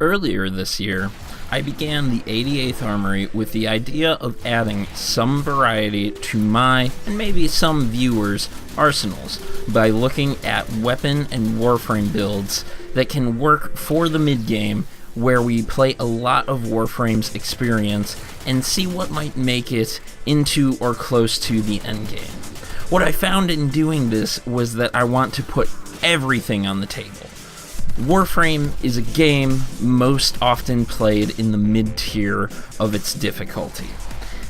Earlier this year, I began the 88th Armory with the idea of adding some variety to my, and maybe some viewers' arsenals by looking at weapon and Warframe builds that can work for the mid-game, where we play a lot of Warframe's experience and see what might make it into or close to the endgame. What I found in doing this was that I want to put everything on the table. Warframe is a game most often played in the mid-tier of its difficulty.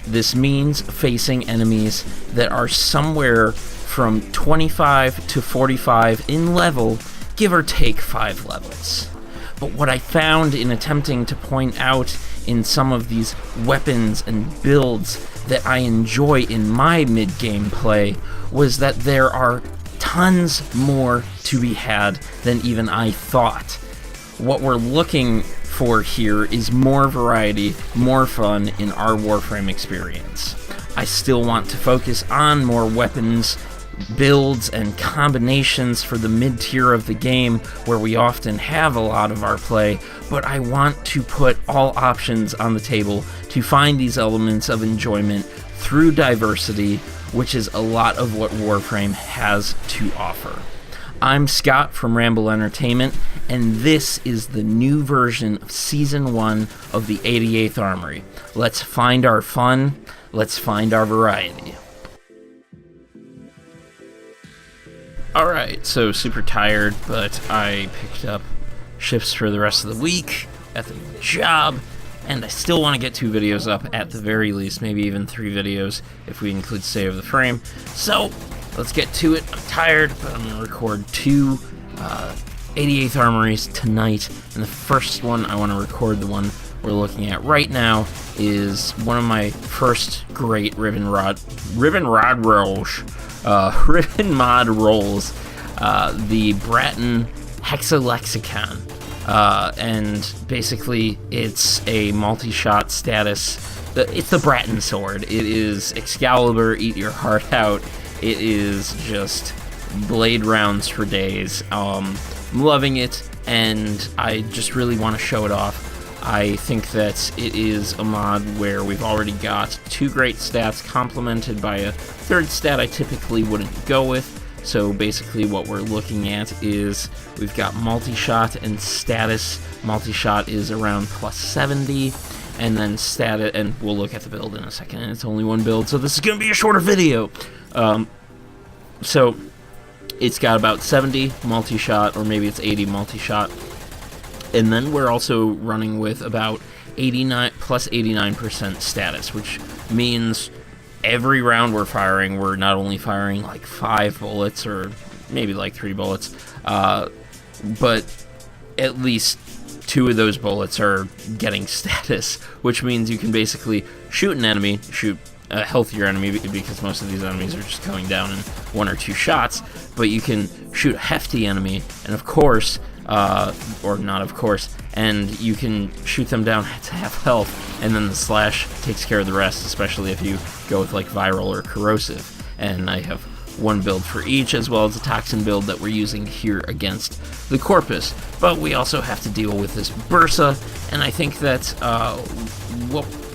This means facing enemies that are somewhere from 25 to 45 in level, give or take 5 levels. But what I found in attempting to point out in some of these weapons and builds that I enjoy in my mid-game play was that there are tons more to be had than even I thought. What we're looking for here is more variety, more fun in our Warframe experience. I still want to focus on more weapons, builds, and combinations for the mid-tier of the game where we often have a lot of our play, but I want to put all options on the table to find these elements of enjoyment through diversity, which is a lot of what Warframe has to offer. I'm Scott from Ramble Entertainment, and this is the new version of Season 1 of the 88th Armory. Let's find our fun, let's find our variety. Alright, so super tired, but I picked up shifts for the rest of the week at the job, and I still want to get 2 videos up at the very least, maybe even 3 videos if we include State of the Frame. So, let's get to it. I'm tired, but I'm going to record 2 88th Armories tonight, and the first one I want to record, the one we're looking at right now, is one of my first great Riven Mod rolls, the Braton Hexa Lexicon. And basically, it's a multi-shot status. It's the Braton sword. It is Excalibur, eat your heart out. It is just blade rounds for days. I'm loving it, and I just really want to show it off. I think that it is a mod where we've already got 2 great stats complemented by a 3rd stat I typically wouldn't go with. So basically what we're looking at is we've got multi-shot and status. Multi-shot is around plus 70, and then status, and we'll look at the build in a second, and it's only one build, so this is going to be a shorter video. So it's got about 70 multi-shot, or maybe it's 80 multi-shot, and then we're also running with about 89 plus 89% status, which means every round we're firing, we're not only firing like 5 bullets, or maybe like 3 bullets, but at least 2 of those bullets are getting status, which means you can basically shoot an enemy, shoot a healthier enemy, because most of these enemies are just going down in 1 or 2 shots, but you can shoot a hefty enemy, and of course, or not of course, and you can shoot them down to half health, and then the slash takes care of the rest, especially if you go with like viral or corrosive. And I have 1 build for each, as well as a toxin build that we're using here against the Corpus. But we also have to deal with this Bursa, and I think that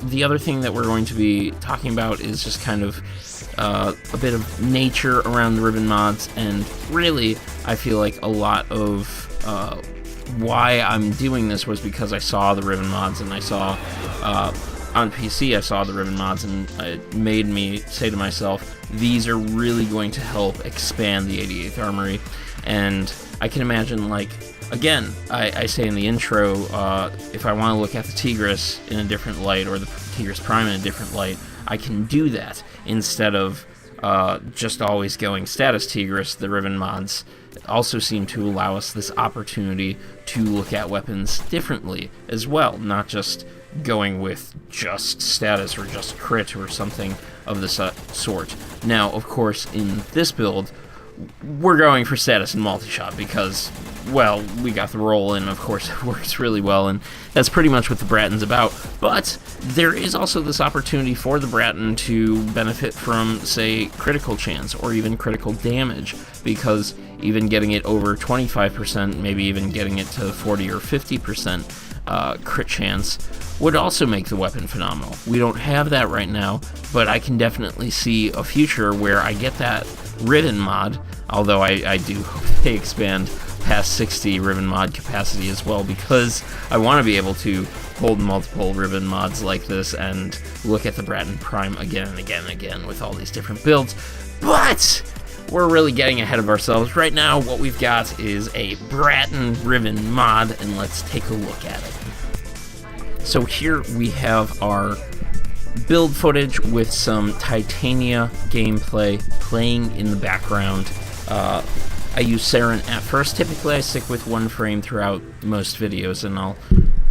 the other thing that we're going to be talking about is just kind of a bit of nature around the Riven mods, and really I feel like a lot of why I'm doing this was because I saw the Riven mods, and I saw on PC I saw the Riven mods, and it made me say to myself, these are really going to help expand the 88th Armory. And I can imagine, like, again, I say in the intro, if I want to look at the Tigris in a different light, or the Tigris Prime in a different light, I can do that instead of just always going status Tigris. The Riven mods also seem to allow us this opportunity to look at weapons differently as well, not just going with just status or just crit or something of the sort. Now, of course, in this build, we're going for status and multi-shot because, well, we got the roll, and of course it works really well, and that's pretty much what the Braton's about. But there is also this opportunity for the Braton to benefit from, say, critical chance or even critical damage, because even getting it over 25%, maybe even getting it to 40 or 50%, crit chance would also make the weapon phenomenal. We don't have that right now, but I can definitely see a future where I get that Riven Mod, although I do hope they expand past 60 Riven Mod capacity as well, because I want to be able to hold multiple Riven Mods like this and look at the Braton Prime again and again and again with all these different builds. But we're really getting ahead of ourselves. Right now, what we've got is a Braton Riven Mod, and let's take a look at it. So here we have our build footage with some Titania gameplay playing in the background. I use Saren at first. Typically I stick with one frame throughout most videos, and I'll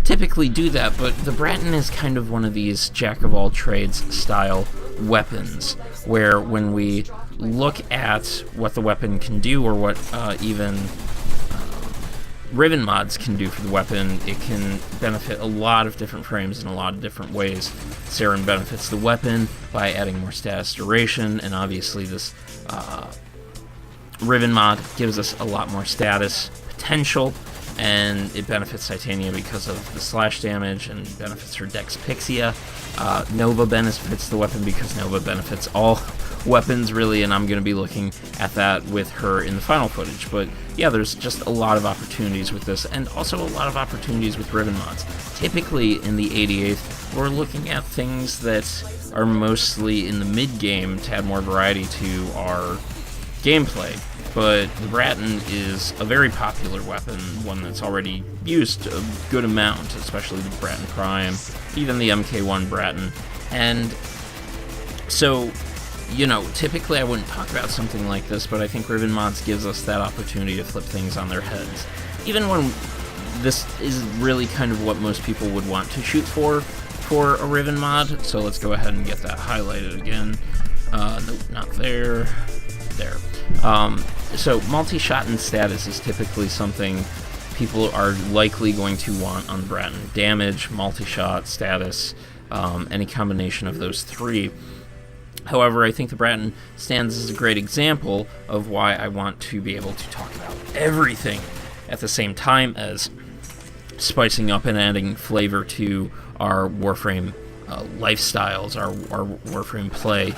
typically do that, but the Braton is kind of one of these jack-of-all-trades style weapons, where when we look at what the weapon can do, or what even Riven mods can do for the weapon, it can benefit a lot of different frames in a lot of different ways. Saren benefits the weapon by adding more status duration, and obviously this Riven mod gives us a lot more status potential, and it benefits Titania because of the slash damage and benefits her Dex Pixia. Nova benefits the weapon because Nova benefits all weapons, really, and I'm going to be looking at that with her in the final footage. But yeah, there's just a lot of opportunities with this, and also a lot of opportunities with Riven mods. Typically in the 88th, we're looking at things that are mostly in the mid-game to add more variety to our gameplay. But the Braton is a very popular weapon, one that's already used a good amount, especially the Braton Prime, even the MK1 Braton. And so, you know, typically I wouldn't talk about something like this, but I think Riven Mods gives us that opportunity to flip things on their heads. Even when this is really kind of what most people would want to shoot for a Riven Mod. So let's go ahead and get that highlighted again. Nope, not there. There. So multi-shot and status is typically something people are likely going to want on the Braton. Damage, multi-shot, status, any combination of those three. However, I think the Braton stands as a great example of why I want to be able to talk about everything at the same time as spicing up and adding flavor to our Warframe lifestyles, our Warframe play.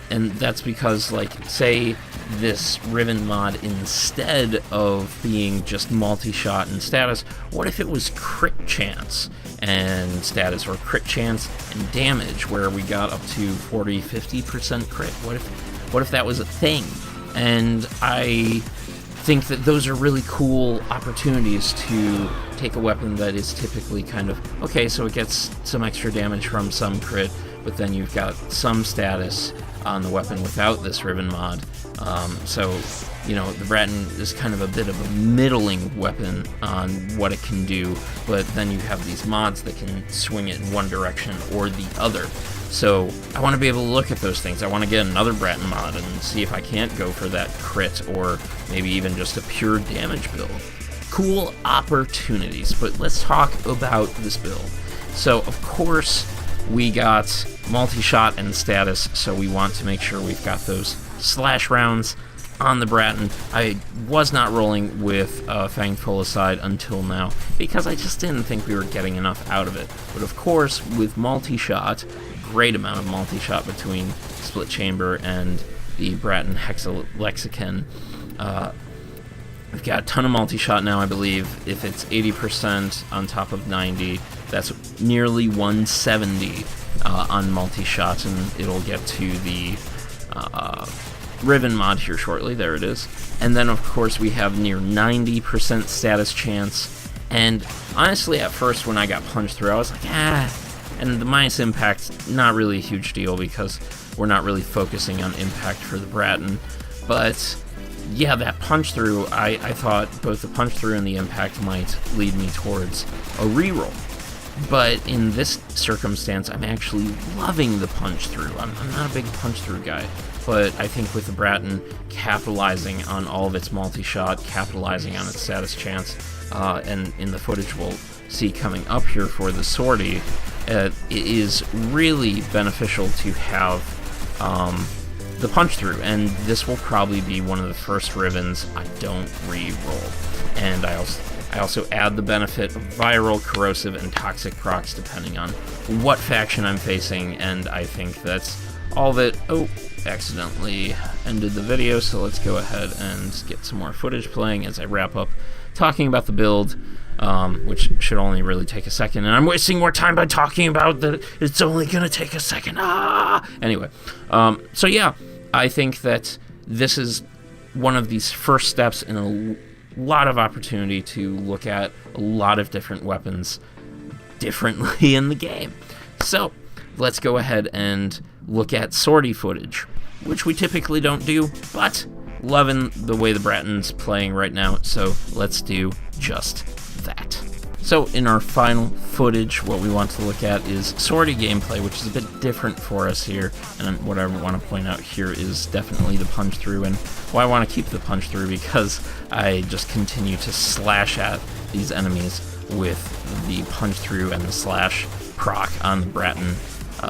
And that's because, like, say this Riven mod, instead of being just multi-shot and status, what if it was crit chance and status, or crit chance and damage, where we got up to 40-50% crit? What if that was a thing? And I think that those are really cool opportunities to take a weapon that is typically kind of, okay, so it gets some extra damage from some crit, but then you've got some status on the weapon without this Riven mod. So, you know, the Braton is kind of a bit of a middling weapon on what it can do, but then you have these mods that can swing it in one direction or the other. So I want to be able to look at those things. I want to get another Braton mod and see if I can't go for that crit, or maybe even just a pure damage build. Cool opportunities, but let's talk about this build. So, of course, we got multi-shot and status, so we want to make sure we've got those slash rounds on the Braton. I was not rolling with Fanged Folicide until now, because I just didn't think we were getting enough out of it. But of course, with multi-shot, great amount of multi-shot between Split Chamber and the Braton Hexa Lexican. We've got a ton of multi-shot now, I believe. If it's 80% on top of 90, that's nearly 170 on multi-shot, and it'll get to the Riven mod here shortly. There it is. And then, of course, we have near 90% status chance. And honestly, at first, when I got punched through, I was like, and the minus impact, not really a huge deal, because we're not really focusing on impact for the Braton. But yeah, that punch through, I thought both the punch through and the impact might lead me towards a reroll. But in this circumstance, I'm actually loving the punch through. I'm not a big punch through guy, but I think with the Braton capitalizing on all of its multi-shot, capitalizing on its status chance, and in the footage we'll see coming up here for the sortie, it is really beneficial to have the punch through, and this will probably be one of the first Rivens I don't re-roll. And I also add the benefit of viral, corrosive, and toxic procs depending on what faction I'm facing, and I think that's all that... Oh, accidentally ended the video, so let's go ahead and get some more footage playing as I wrap up talking about the build, which should only really take a second, and I'm wasting more time by talking about that it's only gonna take a second. Anyway, so yeah, I think that this is one of these first steps in a lot of opportunity to look at a lot of different weapons differently in the game. So let's go ahead and look at sortie footage, which we typically don't do, but loving the way the Braton's playing right now, so let's do just that. So in our final footage, what we want to look at is sortie gameplay, which is a bit different for us here, and what I want to point out here is definitely the punch through, and why I want to keep the punch through, because I just continue to slash at these enemies with the punch through and the slash proc on the Braton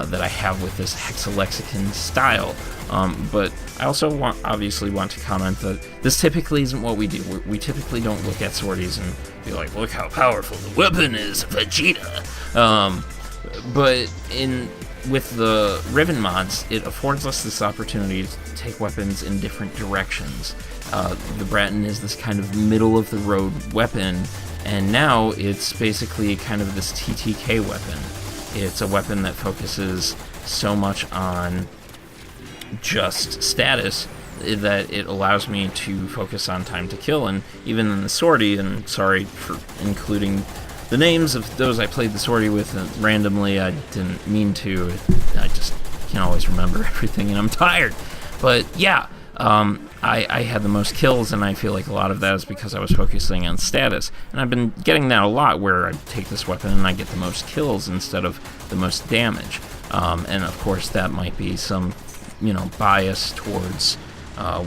that I have with this Hexa Lexican style. But I also obviously want to comment that this typically isn't what we do. We typically don't look at sorties and be like, look how powerful the weapon is, Vegeta. But with the Riven mods, it affords us this opportunity to take weapons in different directions. The Braton is this kind of middle-of-the-road weapon, and now it's basically kind of this TTK weapon. It's a weapon that focuses so much on just status that it allows me to focus on time to kill, and even in the sortie, and sorry for including the names of those I played the sortie with randomly, I didn't mean to, I just can't always remember everything and I'm tired, but yeah, I had the most kills, and I feel like a lot of that is because I was focusing on status, and I've been getting that a lot where I take this weapon and I get the most kills instead of the most damage, and of course that might be some bias towards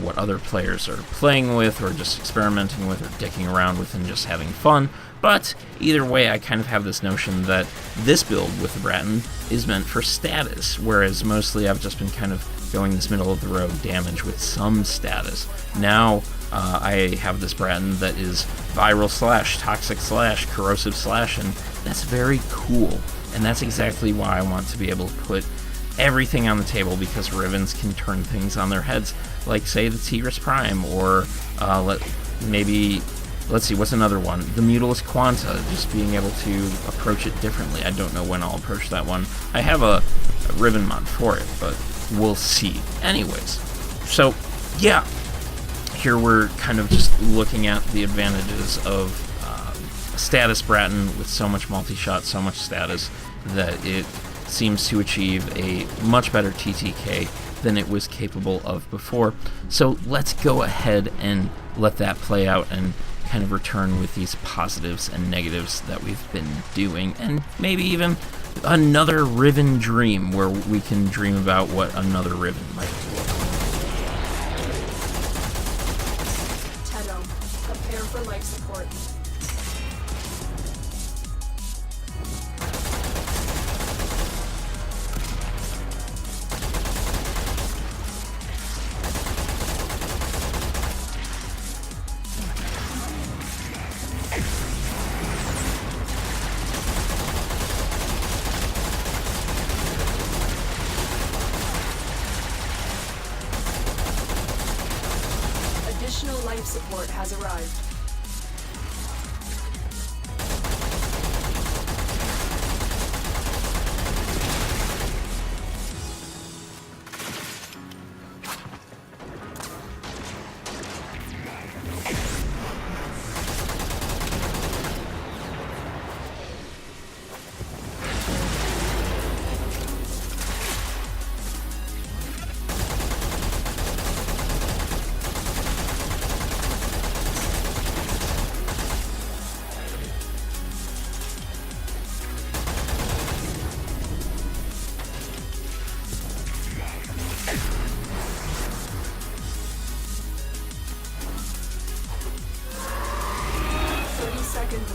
what other players are playing with or just experimenting with or dicking around with and just having fun. But either way, I kind of have this notion that this build with the Braton is meant for status, whereas mostly I've just been kind of going this middle-of-the-road damage with some status. Now I have this Braton that is viral slash, toxic slash, corrosive slash, and that's very cool. And that's exactly why I want to be able to put everything on the table, because Rivens can turn things on their heads, like say the Tigris Prime, or let's see, what's another one? The Mutilus Quanta, just being able to approach it differently. I don't know when I'll approach that one. I have a Riven Mod for it, but we'll see. Anyways, so yeah, here we're kind of just looking at the advantages of a status Braton with so much multi-shot, so much status, that it seems to achieve a much better TTK than it was capable of before. So let's go ahead and let that play out and kind of return with these positives and negatives that we've been doing, and maybe even another Riven dream where we can dream about what another Riven might look like. Tedo, prepare for life support. Additional life support has arrived.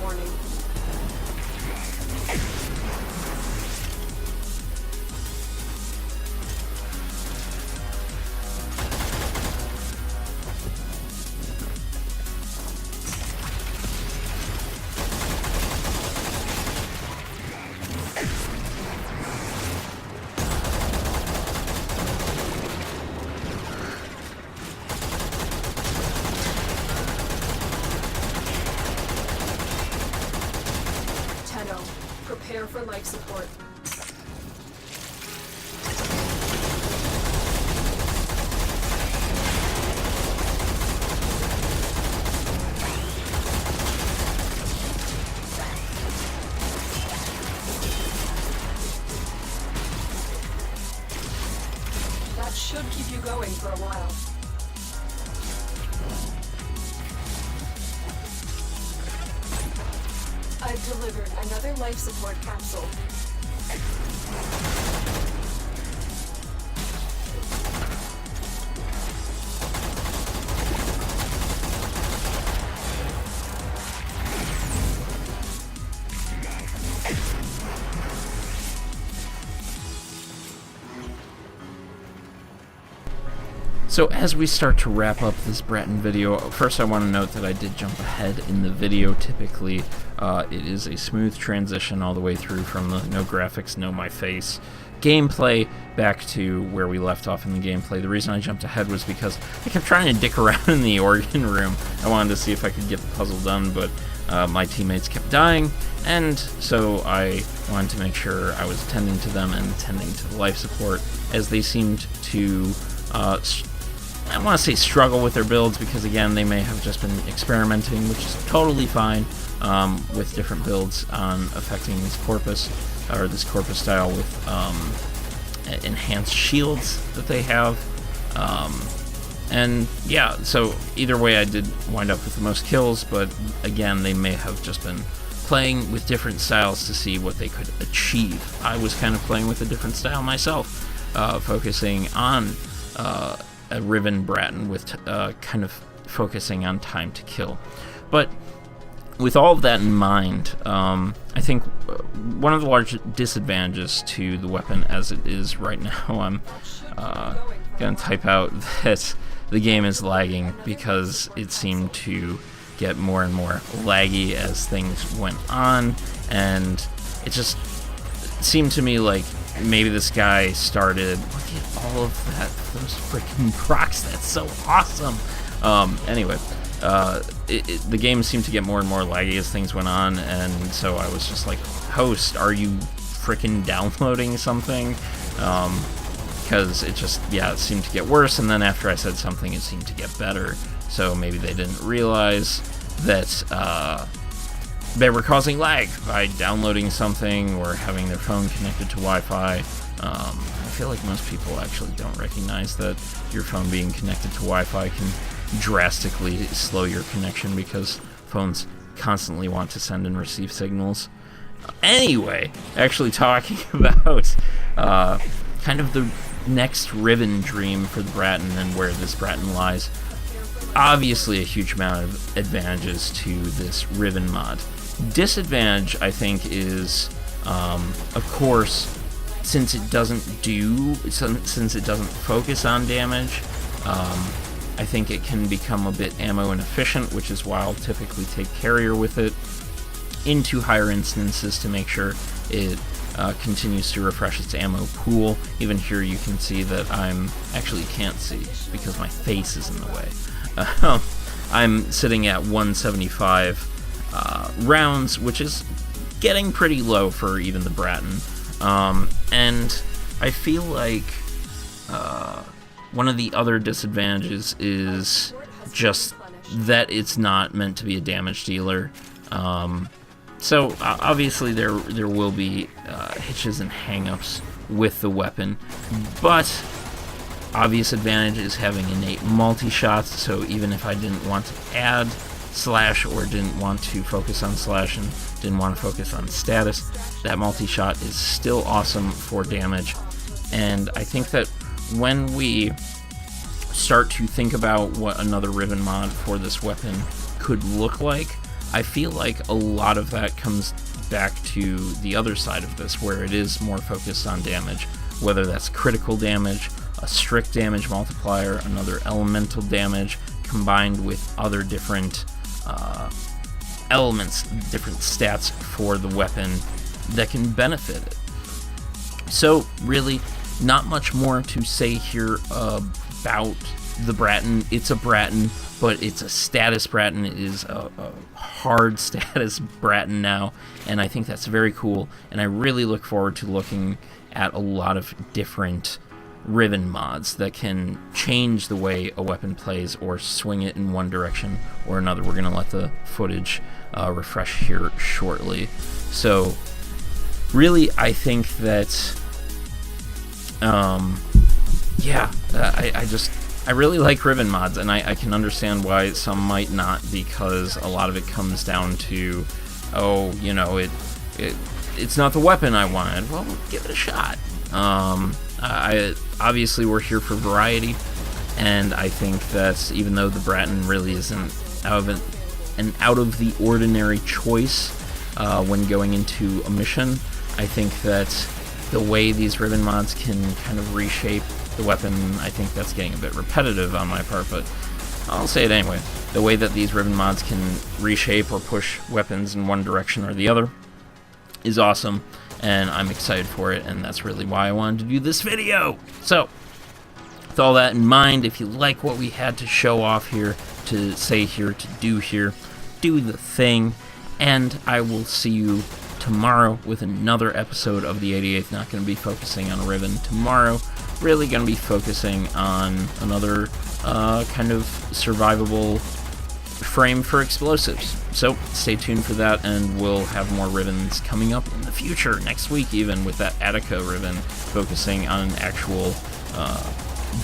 Warning. Prepare for life support. That should keep you going for a while. I've delivered another life support capsule. So as we start to wrap up this Braton video, first I want to note that I did jump ahead in the video. Typically, it is a smooth transition all the way through from the no graphics, no my face gameplay back to where we left off in the gameplay. The reason I jumped ahead was because I kept trying to dick around in the organ room. I wanted to see if I could get the puzzle done, but my teammates kept dying, and so I wanted to make sure I was attending to them and attending to the life support, as they seemed to I want to say struggle with their builds, because again they may have just been experimenting, which is totally fine, with different builds on affecting this corpus, or this corpus style, with enhanced shields that they have. And yeah, so either way I did wind up with the most kills, but again they may have just been playing with different styles to see what they could achieve. I was kind of playing with a different style myself, focusing on a Riven Braton with kind of focusing on time to kill. But with all of that in mind, I think one of the large disadvantages to the weapon as it is right now, I'm going to type out that the game is lagging, because it seemed to get more and more laggy as things went on, and it just seemed to me like maybe this guy started, look at all of that, those freaking procs, that's so awesome. Anyway, the game seemed to get more and more laggy as things went on, and so I was just like, host, are you freaking downloading something? Because it just, yeah, it seemed to get worse, and then after I said something, it seemed to get better. So maybe they didn't realize that they were causing lag by downloading something or having their phone connected to Wi-Fi. I feel like most people actually don't recognize that your phone being connected to Wi-Fi can drastically slow your connection, because phones constantly want to send and receive signals. Anyway, actually talking about kind of the next Riven dream for the Braton and where this Braton lies. Obviously a huge amount of advantages to this Riven mod. Disadvantage, I think, is, of course, since it doesn't focus on damage, I think it can become a bit ammo inefficient, which is why I'll typically take carrier with it into higher instances to make sure it continues to refresh its ammo pool. Even here you can see that actually can't see because my face is in the way. I'm sitting at 175 rounds, which is getting pretty low for even the Braton. And I feel like one of the other disadvantages is just that it's not meant to be a damage dealer. So obviously there will be hitches and hang-ups with the weapon, but obvious advantage is having innate multi-shots, so even if I didn't want to add slash or didn't want to focus on slash and didn't want to focus on status, that multi-shot is still awesome for damage. And I think that when we start to think about what another Riven mod for this weapon could look like, I feel like a lot of that comes back to the other side of this, where it is more focused on damage, whether that's critical damage, a strict damage multiplier, another elemental damage, combined with other different elements, different stats for the weapon that can benefit it. So really, not much more to say here about the Braton. It's a Braton, but it's a status Braton. It is a hard status Braton now, and I think that's very cool, and I really look forward to looking at a lot of different Riven mods that can change the way a weapon plays or swing it in one direction or another. We're going to let the footage refresh here shortly. So really, I think that I really like Riven mods, and I can understand why some might not, because a lot of it comes down to, oh, you know, it's not the weapon I wanted. Well, give it a shot. Obviously we're here for variety, and I think that even though the Braton really isn't an out of the ordinary choice when going into a mission, I think that the way these Riven mods can kind of reshape the weapon, I think that's getting a bit repetitive on my part, but I'll say it anyway. The way that these Riven mods can reshape or push weapons in one direction or the other is awesome, and I'm excited for it, and that's really why I wanted to do this video. So, with all that in mind, if you like what we had to show off here, to say here, to do here, do the thing, and I will see you tomorrow with another episode of the 88th. Not going to be focusing on Riven tomorrow, really going to be focusing on another kind of survivable frame for explosives. So stay tuned for that, and we'll have more Rivens coming up in the future, next week even, with that Attica Riven, focusing on an actual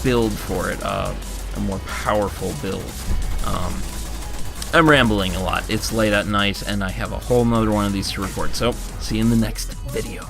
build for it, a more powerful build. I'm rambling a lot. It's late at night, and I have a whole nother one of these to record, so see you in the next video.